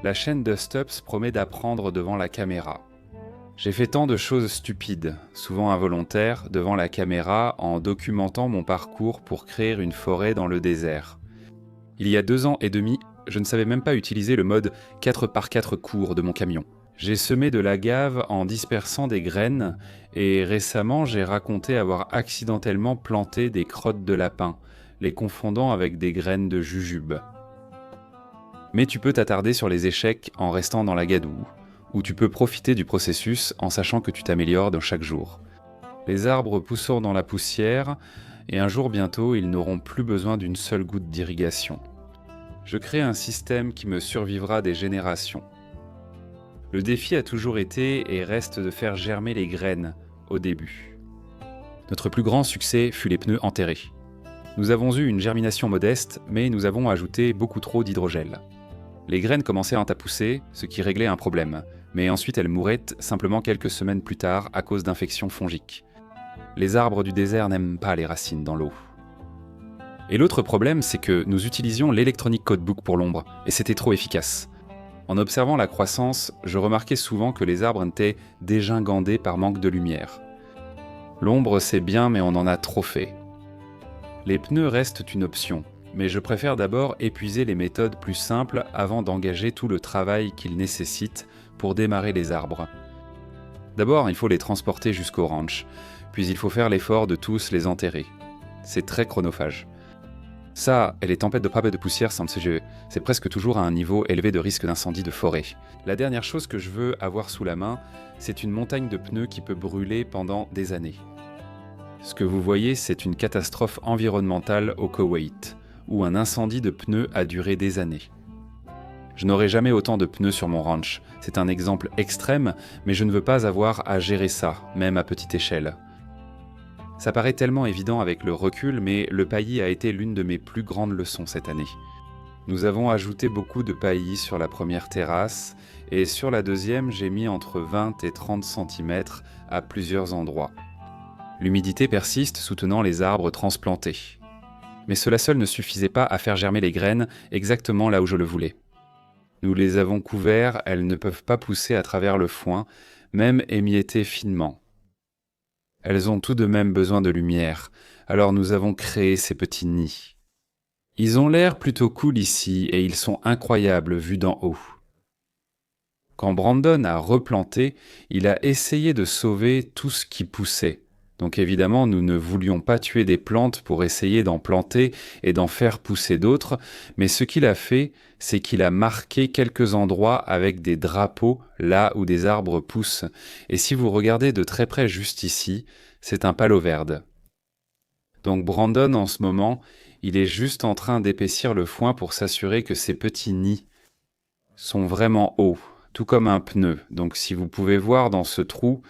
La chaîne Dust-Ups promet d'apprendre devant la caméra. J'ai fait tant de choses stupides, souvent involontaires, devant la caméra en documentant mon parcours pour créer une forêt dans le désert. Il y a 2 ans et demi, je ne savais même pas utiliser le mode 4x4 court de mon camion. J'ai semé de l'agave en dispersant des graines et récemment j'ai raconté avoir accidentellement planté des crottes de lapin, les confondant avec des graines de jujube. Mais tu peux t'attarder sur les échecs en restant dans la gadoue, ou tu peux profiter du processus en sachant que tu t'améliores dans chaque jour. Les arbres pousseront dans la poussière, et un jour bientôt, ils n'auront plus besoin d'une seule goutte d'irrigation. Je crée un système qui me survivra des générations. Le défi a toujours été et reste de faire germer les graines au début. Notre plus grand succès fut les pneus enterrés. Nous avons eu une germination modeste, mais nous avons ajouté beaucoup trop d'hydrogel. Les graines commencèrent à pousser, ce qui réglait un problème, mais ensuite elles mouraient simplement quelques semaines plus tard à cause d'infections fongiques. Les arbres du désert n'aiment pas les racines dans l'eau. Et l'autre problème, c'est que nous utilisions l'Electronic Codebook pour l'ombre, et c'était trop efficace. En observant la croissance, je remarquais souvent que les arbres étaient dégingandés par manque de lumière. L'ombre c'est bien, mais on en a trop fait. Les pneus restent une option, mais je préfère d'abord épuiser les méthodes plus simples avant d'engager tout le travail qu'ils nécessitent pour démarrer les arbres. D'abord, il faut les transporter jusqu'au ranch, puis il faut faire l'effort de tous les enterrer. C'est très chronophage. Ça, et les tempêtes de grappe et de poussière sans le CGE, c'est presque toujours à un niveau élevé de risque d'incendie de forêt. La dernière chose que je veux avoir sous la main, c'est une montagne de pneus qui peut brûler pendant des années. Ce que vous voyez, c'est une catastrophe environnementale au Koweït, où un incendie de pneus a duré des années. Je n'aurai jamais autant de pneus sur mon ranch. C'est un exemple extrême, mais je ne veux pas avoir à gérer ça, même à petite échelle. Ça paraît tellement évident avec le recul, mais le paillis a été l'une de mes plus grandes leçons cette année. Nous avons ajouté beaucoup de paillis sur la première terrasse, et sur la deuxième, j'ai mis entre 20 et 30 cm à plusieurs endroits. L'humidité persiste soutenant les arbres transplantés. Mais cela seul ne suffisait pas à faire germer les graines exactement là où je le voulais. Nous les avons couverts, elles ne peuvent pas pousser à travers le foin, même émiettées finement. Elles ont tout de même besoin de lumière, alors nous avons créé ces petits nids. Ils ont l'air plutôt cool ici et ils sont incroyables vus d'en haut. Quand Brandon a replanté, il a essayé de sauver tout ce qui poussait. Donc évidemment, nous ne voulions pas tuer des plantes pour essayer d'en planter et d'en faire pousser d'autres, mais ce qu'il a fait, c'est qu'il a marqué quelques endroits avec des drapeaux là où des arbres poussent. Et si vous regardez de très près juste ici, c'est un palo verde. Donc Brandon, en ce moment, il est juste en train d'épaissir le foin pour s'assurer que ces petits nids sont vraiment hauts, tout comme un pneu. Donc si vous pouvez voir dans ce trou,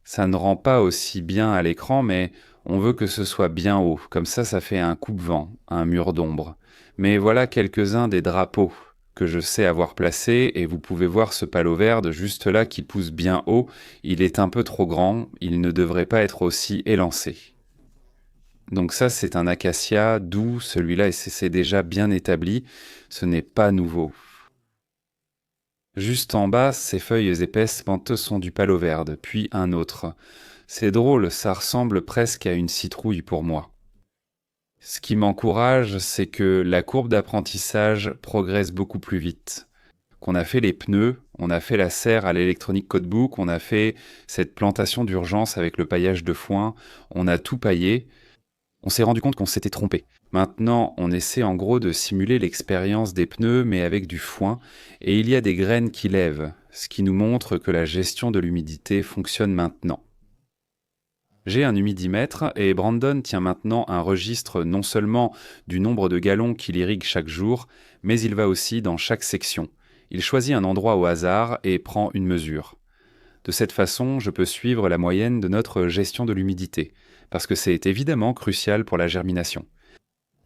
ça ne rend pas aussi bien à l'écran, mais on veut que ce soit bien haut. Comme ça fait un coupe-vent, un mur d'ombre. Mais voilà quelques-uns des drapeaux que je sais avoir placés, et vous pouvez voir ce palo verde juste là qui pousse bien haut. Il est un peu trop grand, il ne devrait pas être aussi élancé. Donc ça, c'est un acacia doux, celui-là, c'est déjà bien établi, ce n'est pas nouveau. Juste en bas, ces feuilles épaisses penteuses sont du palo verde, puis un autre. C'est drôle, ça ressemble presque à une citrouille pour moi. Ce qui m'encourage, c'est que la courbe d'apprentissage progresse beaucoup plus vite. Qu'on a fait les pneus, on a fait la serre à l'Electronic Codebook, on a fait cette plantation d'urgence avec le paillage de foin, on a tout paillé. On s'est rendu compte qu'on s'était trompé. Maintenant, on essaie en gros de simuler l'expérience des pneus, mais avec du foin, et il y a des graines qui lèvent, ce qui nous montre que la gestion de l'humidité fonctionne maintenant. J'ai un humidimètre, et Brandon tient maintenant un registre non seulement du nombre de gallons qu'il irrigue chaque jour, mais il va aussi dans chaque section. Il choisit un endroit au hasard et prend une mesure. De cette façon, je peux suivre la moyenne de notre gestion de l'humidité, parce que c'est évidemment crucial pour la germination.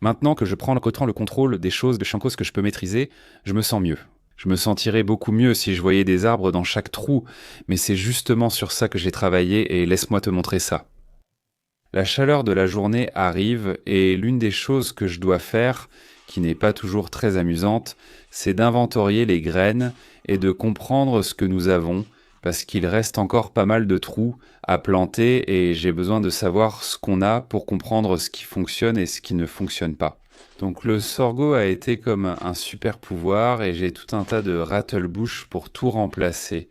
Maintenant que je prends autant le contrôle des choses de chankos que je peux maîtriser, je me sens mieux. Je me sentirais beaucoup mieux si je voyais des arbres dans chaque trou, mais c'est justement sur ça que j'ai travaillé et laisse-moi te montrer ça. La chaleur de la journée arrive et l'une des choses que je dois faire, qui n'est pas toujours très amusante, c'est d'inventorier les graines et de comprendre ce que nous avons, parce qu'il reste encore pas mal de trous à planter et j'ai besoin de savoir ce qu'on a pour comprendre ce qui fonctionne et ce qui ne fonctionne pas. Donc le sorgho a été comme un super pouvoir et j'ai tout un tas de rattlebush pour tout remplacer.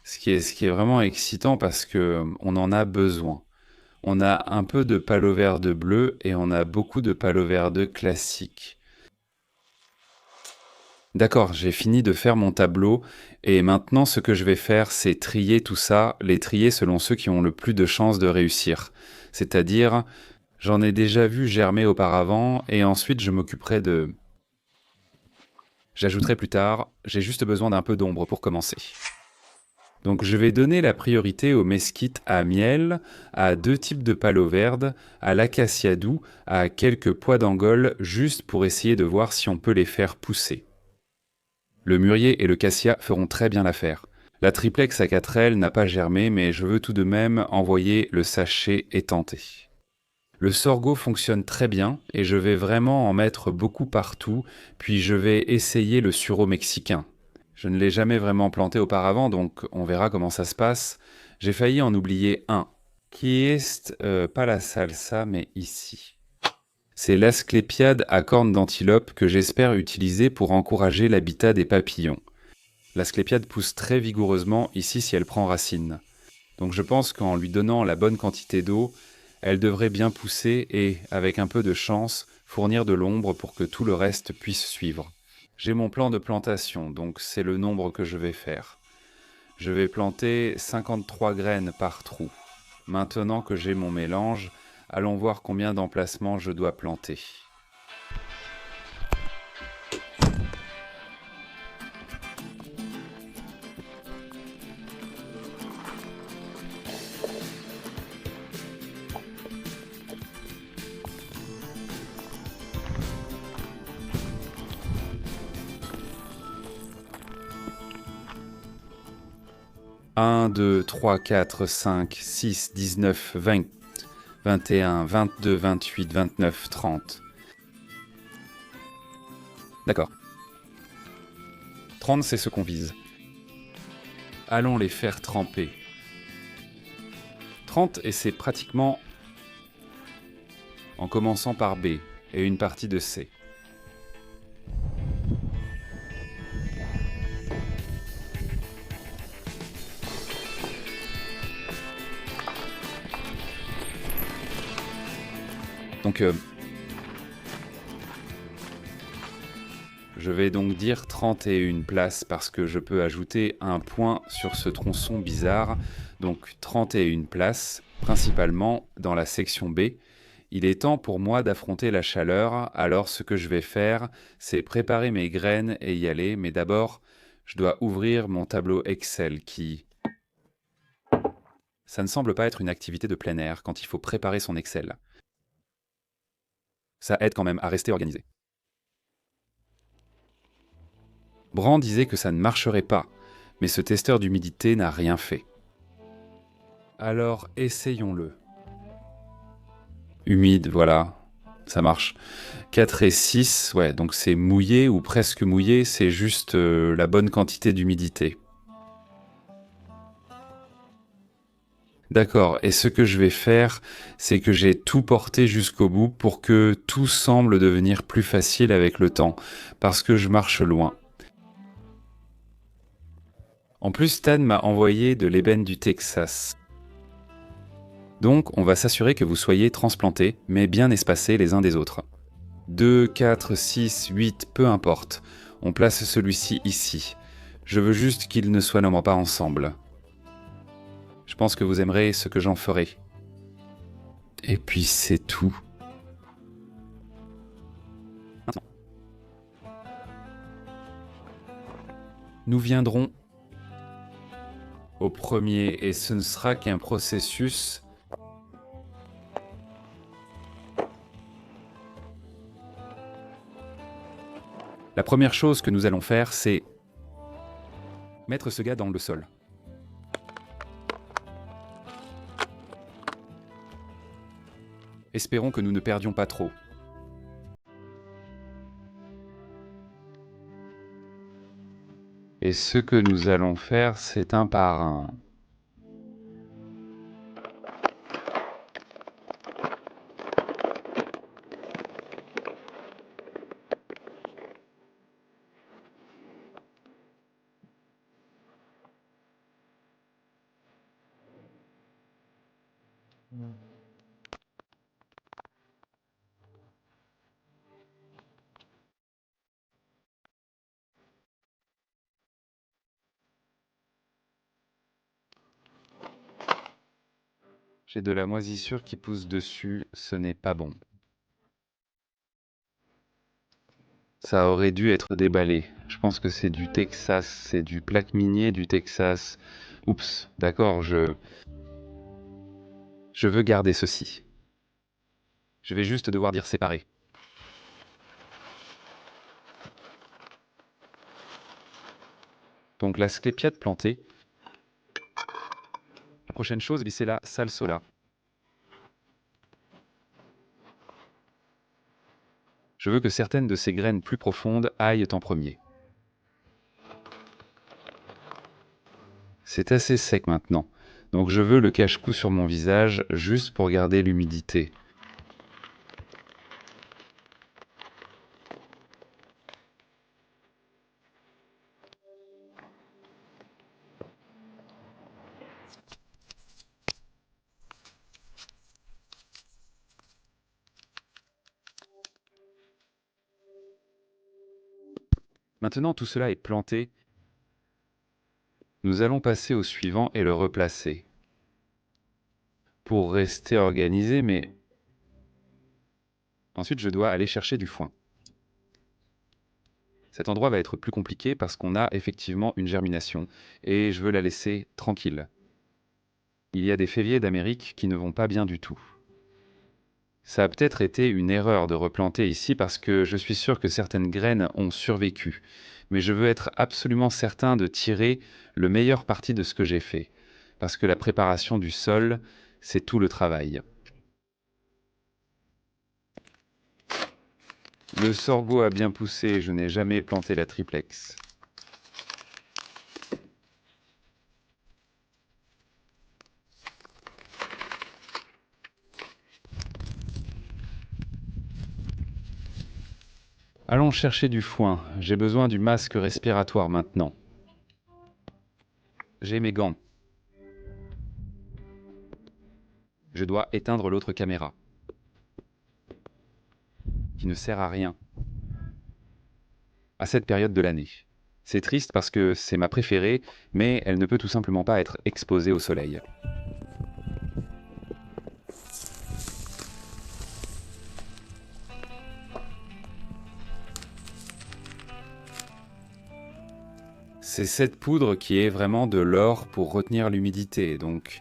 Ce qui est vraiment excitant parce que on en a besoin. On a un peu de palo verde bleu et on a beaucoup de palo verde classique. D'accord, j'ai fini de faire mon tableau et maintenant ce que je vais faire c'est trier tout ça, les trier selon ceux qui ont le plus de chances de réussir. C'est-à-dire, j'en ai déjà vu germer auparavant et ensuite je m'occuperai de... J'ajouterai plus tard, j'ai juste besoin d'un peu d'ombre pour commencer. Donc je vais donner la priorité aux mesquites à miel, à 2 types de palo verde, à l'acacia doux, à quelques pois d'Angole, juste pour essayer de voir si on peut les faire pousser. Le mûrier et le cassia feront très bien l'affaire. La triplex à 4 ailes n'a pas germé, mais je veux tout de même envoyer le sachet et tenter. Le sorgho fonctionne très bien et je vais vraiment en mettre beaucoup partout, puis je vais essayer le sureau mexicain. Je ne l'ai jamais vraiment planté auparavant, donc on verra comment ça se passe. J'ai failli en oublier un, qui est pas la salsa, mais ici. C'est l'asclépiade à cornes d'antilope que j'espère utiliser pour encourager l'habitat des papillons. L'asclépiade pousse très vigoureusement ici si elle prend racine. Donc je pense qu'en lui donnant la bonne quantité d'eau, elle devrait bien pousser et, avec un peu de chance, fournir de l'ombre pour que tout le reste puisse suivre. J'ai mon plan de plantation, donc c'est le nombre que je vais faire. Je vais planter 53 graines par trou. Maintenant que j'ai mon mélange, allons voir combien d'emplacements je dois planter. Un, 2, 3, 4, 5, 6, 19, 20, 21, 22, 28, 29, 30. D'accord. 30, c'est ce qu'on vise. Allons les faire tremper. 30, et c'est pratiquement en commençant par B et une partie de C. Donc, je vais donc dire 31 places parce que je peux ajouter un point sur ce tronçon bizarre. Donc 31 places, principalement dans la section B. Il est temps pour moi d'affronter la chaleur, alors ce que je vais faire, c'est préparer mes graines et y aller, mais d'abord, je dois ouvrir mon tableau Excel qui... Ça ne semble pas être une activité de plein air quand il faut préparer son Excel. Ça aide quand même à rester organisé. Brand disait que ça ne marcherait pas, mais ce testeur d'humidité n'a rien fait. Alors essayons-le. Humide, voilà, ça marche. 4 et 6, ouais, donc c'est mouillé ou presque mouillé, c'est juste la bonne quantité d'humidité. D'accord, et ce que je vais faire, c'est que j'ai tout porté jusqu'au bout pour que tout semble devenir plus facile avec le temps, parce que je marche loin. En plus, Stan m'a envoyé de l'ébène du Texas. Donc, on va s'assurer que vous soyez transplantés, mais bien espacés les uns des autres. 2, 4, 6, 8, peu importe. On place celui-ci ici. Je veux juste qu'ils ne soient normalement pas ensemble. Je pense que vous aimerez ce que j'en ferai. Et puis c'est tout. Nous viendrons au premier et ce ne sera qu'un processus. La première chose que nous allons faire, c'est mettre ce gars dans le sol. Espérons que nous ne perdions pas trop. Et ce que nous allons faire, c'est un par un. J'ai de la moisissure qui pousse dessus, ce n'est pas bon. Ça aurait dû être déballé. Je pense que c'est du Texas, c'est du plaque minier du Texas. Oups, d'accord, je veux garder ceci. Je vais juste devoir dire séparer. Donc la sclépiade plantée. La prochaine chose, c'est la salsola. Je veux que certaines de ces graines plus profondes aillent en premier. C'est assez sec maintenant, donc je veux le cache-cou sur mon visage juste pour garder l'humidité. Maintenant tout cela est planté, nous allons passer au suivant et le replacer. Pour rester organisé, mais ensuite je dois aller chercher du foin. Cet endroit va être plus compliqué parce qu'on a effectivement une germination et je veux la laisser tranquille. Il y a des féviers d'Amérique qui ne vont pas bien du tout. Ça a peut-être été une erreur de replanter ici parce que je suis sûr que certaines graines ont survécu. Mais je veux être absolument certain de tirer le meilleur parti de ce que j'ai fait. Parce que la préparation du sol, c'est tout le travail. Le sorgho a bien poussé, je n'ai jamais planté la triplex. Allons chercher du foin, j'ai besoin du masque respiratoire maintenant. J'ai mes gants. Je dois éteindre l'autre caméra. Qui ne sert à rien. À cette période de l'année. C'est triste parce que c'est ma préférée, mais elle ne peut tout simplement pas être exposée au soleil. C'est cette poudre qui est vraiment de l'or pour retenir l'humidité, donc...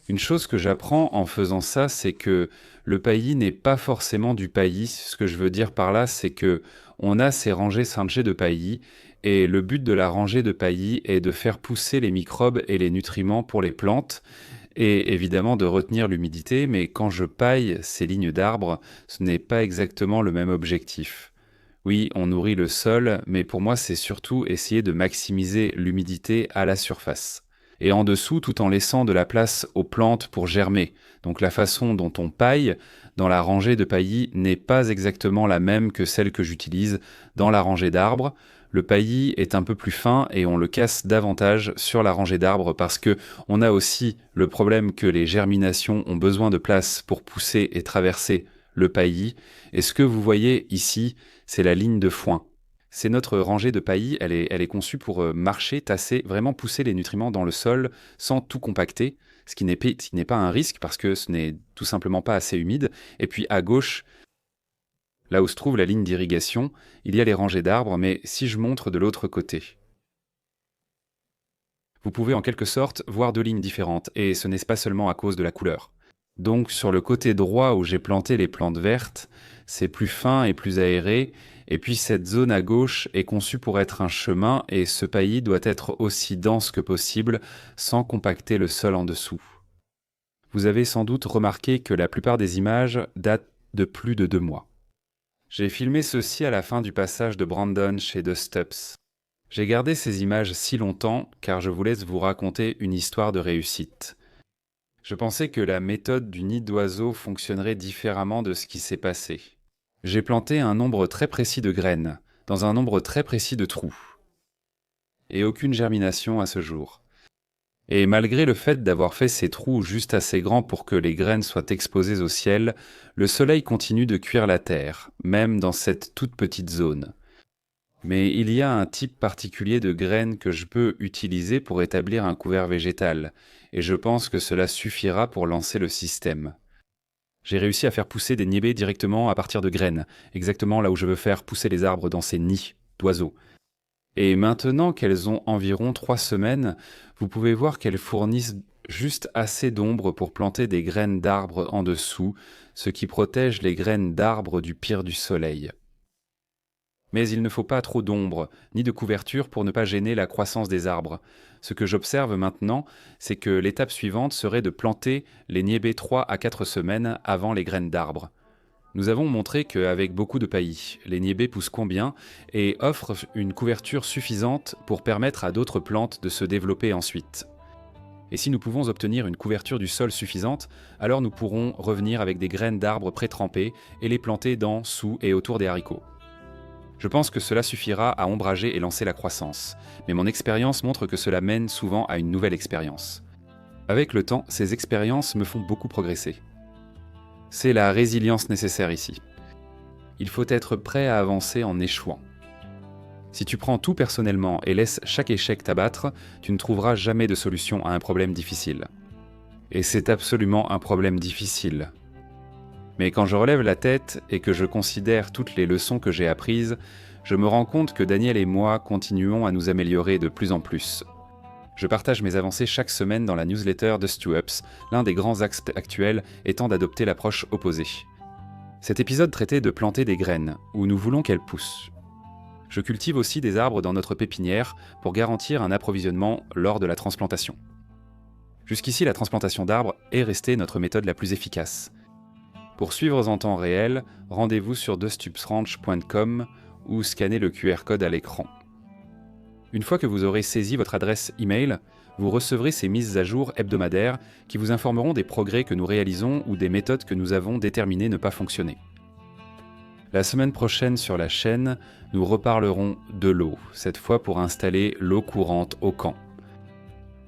Une chose que j'apprends en faisant ça, c'est que le paillis n'est pas forcément du paillis. Ce que je veux dire par là, c'est que on a ces rangées cinchées de paillis, et le but de la rangée de paillis est de faire pousser les microbes et les nutriments pour les plantes, et évidemment de retenir l'humidité, mais quand je paille ces lignes d'arbres, ce n'est pas exactement le même objectif. Oui, on nourrit le sol, mais pour moi c'est surtout essayer de maximiser l'humidité à la surface. Et en dessous, tout en laissant de la place aux plantes pour germer. Donc la façon dont on paille dans la rangée de paillis n'est pas exactement la même que celle que j'utilise dans la rangée d'arbres. Le paillis est un peu plus fin et on le casse davantage sur la rangée d'arbres parce que on a aussi le problème que les germinations ont besoin de place pour pousser et traverser le paillis. Et ce que vous voyez ici, c'est la ligne de foin. C'est notre rangée de paillis, elle est conçue pour marcher, tasser, vraiment pousser les nutriments dans le sol sans tout compacter, ce qui n'est pas un risque parce que ce n'est tout simplement pas assez humide. Et puis à gauche, là où se trouve la ligne d'irrigation, il y a les rangées d'arbres, mais si je montre de l'autre côté, vous pouvez en quelque sorte voir deux lignes différentes, et ce n'est pas seulement à cause de la couleur. Donc sur le côté droit où j'ai planté les plantes vertes, c'est plus fin et plus aéré, et puis cette zone à gauche est conçue pour être un chemin, et ce paillis doit être aussi dense que possible, sans compacter le sol en dessous. vous avez sans doute remarqué que la plupart des images datent de plus de 2 mois. J'ai filmé ceci à la fin du passage de Brandon chez The Stubbs. J'ai gardé ces images si longtemps car je voulais vous raconter une histoire de réussite. Je pensais que la méthode du nid d'oiseau fonctionnerait différemment de ce qui s'est passé. J'ai planté un nombre très précis de graines, dans un nombre très précis de trous. Et aucune germination à ce jour. Et malgré le fait d'avoir fait ces trous juste assez grands pour que les graines soient exposées au ciel, le soleil continue de cuire la terre, même dans cette toute petite zone. Mais il y a un type particulier de graines que je peux utiliser pour établir un couvert végétal, et je pense que cela suffira pour lancer le système. J'ai réussi à faire pousser des niébés directement à partir de graines, exactement là où je veux faire pousser les arbres dans ces nids d'oiseaux. Et maintenant qu'elles ont environ 3 semaines, vous pouvez voir qu'elles fournissent juste assez d'ombre pour planter des graines d'arbres en dessous, ce qui protège les graines d'arbres du pire du soleil. Mais il ne faut pas trop d'ombre, ni de couverture pour ne pas gêner la croissance des arbres. Ce que j'observe maintenant, c'est que l'étape suivante serait de planter les niébés 3 à 4 semaines avant les graines d'arbres. Nous avons montré qu'avec beaucoup de paillis, les niébés poussent combien et offrent une couverture suffisante pour permettre à d'autres plantes de se développer ensuite. Et si nous pouvons obtenir une couverture du sol suffisante, alors nous pourrons revenir avec des graines d'arbres pré-trempées et les planter dans, sous et autour des haricots. Je pense que cela suffira à ombrager et lancer la croissance, mais mon expérience montre que cela mène souvent à une nouvelle expérience. Avec le temps, ces expériences me font beaucoup progresser. C'est la résilience nécessaire ici. Il faut être prêt à avancer en échouant. Si tu prends tout personnellement et laisses chaque échec t'abattre, tu ne trouveras jamais de solution à un problème difficile. Et c'est absolument un problème difficile. Mais quand je relève la tête et que je considère toutes les leçons que j'ai apprises, je me rends compte que Daniel et moi continuons à nous améliorer de plus en plus. Je partage mes avancées chaque semaine dans la newsletter de Stubbs, l'un des grands axes actuels étant d'adopter l'approche opposée. Cet épisode traitait de planter des graines, où nous voulons qu'elles poussent. Je cultive aussi des arbres dans notre pépinière pour garantir un approvisionnement lors de la transplantation. Jusqu'ici, la transplantation d'arbres est restée notre méthode la plus efficace. Pour suivre en temps réel, rendez-vous sur thestubbsranch.com ou scannez le QR code à l'écran. Une fois que vous aurez saisi votre adresse email, vous recevrez ces mises à jour hebdomadaires qui vous informeront des progrès que nous réalisons ou des méthodes que nous avons déterminées ne pas fonctionner. La semaine prochaine sur la chaîne, nous reparlerons de l'eau, cette fois pour installer l'eau courante au camp.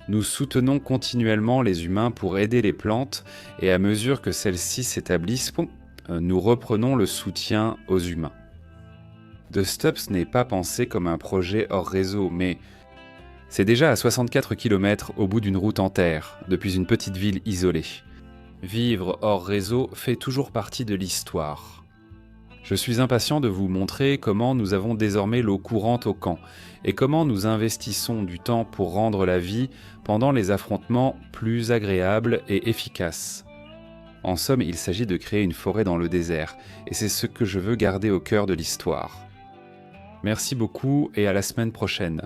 Nous soutenons continuellement les humains pour aider les plantes et à mesure que celles-ci s'établissent, nous reprenons le soutien aux humains. The Stubbs n'est pas pensé comme un projet hors réseau, mais c'est déjà à 64 km au bout d'une route en terre, depuis une petite ville isolée. Vivre hors réseau fait toujours partie de l'histoire. Je suis impatient de vous montrer comment nous avons désormais l'eau courante au camp et comment nous investissons du temps pour rendre la vie pendant les affrontements plus agréables et efficaces. En somme, il s'agit de créer une forêt dans le désert et c'est ce que je veux garder au cœur de l'histoire. Merci beaucoup et à la semaine prochaine.